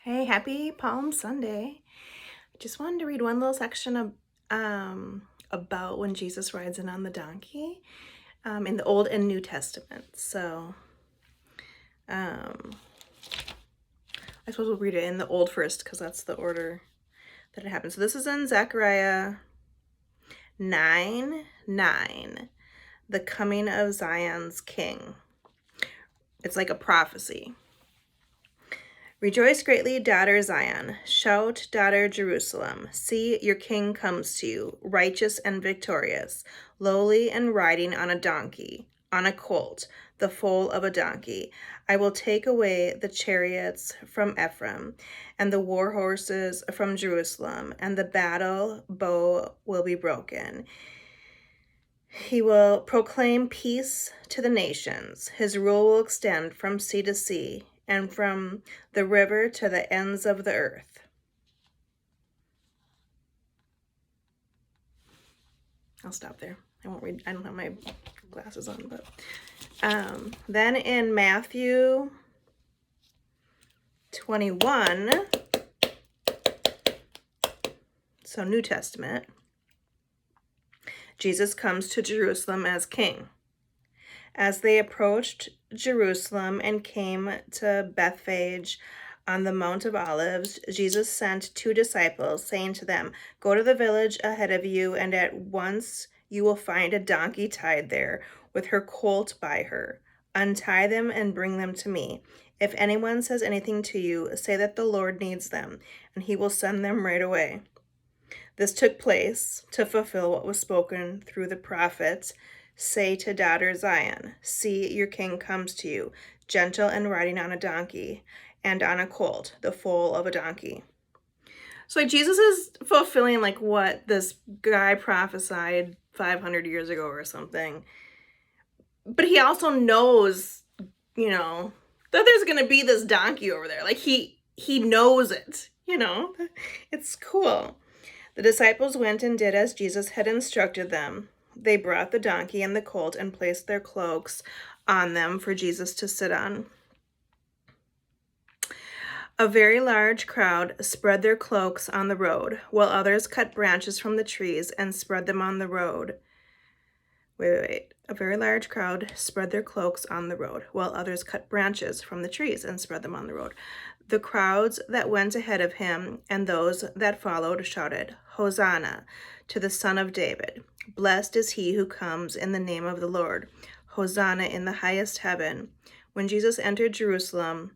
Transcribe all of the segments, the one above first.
Hey, happy Palm Sunday. I just wanted to read one little section of, about when Jesus rides in on the donkey in the Old and New Testament. So I suppose we'll read it in the Old first because that's the order that it happened. So this is in Zechariah 9:9, the coming of Zion's king. It's like a prophecy. Rejoice greatly, daughter Zion. Shout, daughter Jerusalem. See, your king comes to you, righteous and victorious, lowly and riding on a donkey, on a colt, the foal of a donkey. I will take away the chariots from Ephraim, and the war horses from Jerusalem, and the battle bow will be broken. He will proclaim peace to the nations. His rule will extend from sea to sea, and from the river to the ends of the earth. I'll stop there. I won't read. I don't have my glasses on, but then in Matthew 21, so New Testament, Jesus comes to Jerusalem as king. As they approached Jerusalem and came to Bethphage on the Mount of Olives, Jesus sent 2 disciples, saying to them, "Go to the village ahead of you, and at once you will find a donkey tied there, with her colt by her. Untie them and bring them to me. If anyone says anything to you, say that the Lord needs them, and he will send them right away." This took place to fulfill what was spoken through the prophet. Say to daughter Zion, see, your king comes to you, gentle and riding on a donkey, and on a colt, the foal of a donkey. So Jesus is fulfilling like what this guy prophesied 500 years ago or something. But he also knows, that there's going to be this donkey over there. Like he knows it, It's cool. The disciples went and did as Jesus had instructed them. They brought the donkey and the colt and placed their cloaks on them for Jesus to sit on. A very large crowd spread their cloaks on the road, while others cut branches from the trees and spread them on the road. Wait. A very large crowd spread their cloaks on the road, while others cut branches from the trees and spread them on the road. The crowds that went ahead of him and those that followed shouted, "Hosanna to the Son of David. Blessed is he who comes in the name of the Lord. Hosanna in the highest heaven." When Jesus entered Jerusalem,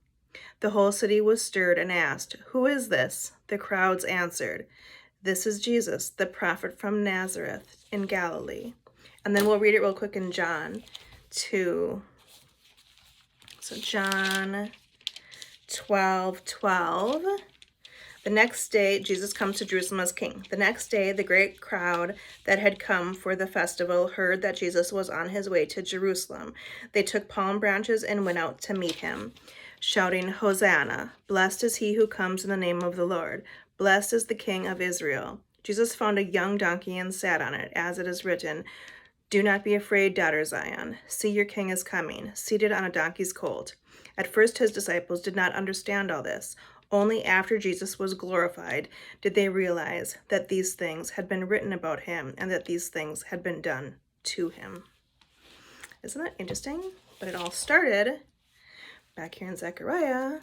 the whole city was stirred and asked, "Who is this?" The crowds answered, "This is Jesus, the prophet from Nazareth in Galilee." And then we'll read it real quick in John 2. So John 12:12. The next day, Jesus comes to Jerusalem as king. The next day, the great crowd that had come for the festival heard that Jesus was on his way to Jerusalem. They took palm branches and went out to meet him, shouting, "Hosanna! Blessed is he who comes in the name of the Lord. Blessed is the King of Israel." Jesus found a young donkey and sat on it, as it is written, "Do not be afraid, daughter Zion. See, your king is coming, seated on a donkey's colt." At first, his disciples did not understand all this. Only after Jesus was glorified did they realize that these things had been written about him and that these things had been done to him. Isn't that interesting? But it all started back here in Zechariah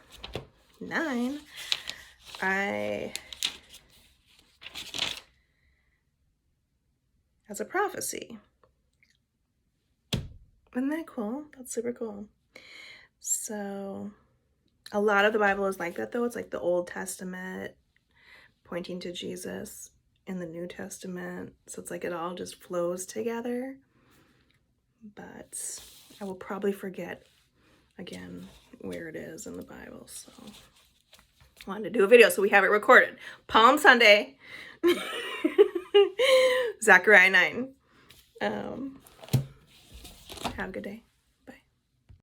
9. As a prophecy. Isn't that cool? That's super cool. So a lot of the Bible is like that, though. It's like the Old Testament pointing to Jesus in the New Testament. So it's like it all just flows together. But I will probably forget again where it is in the Bible. So I wanted to do a video so we have it recorded. Palm Sunday. Zechariah 9. Have a good day.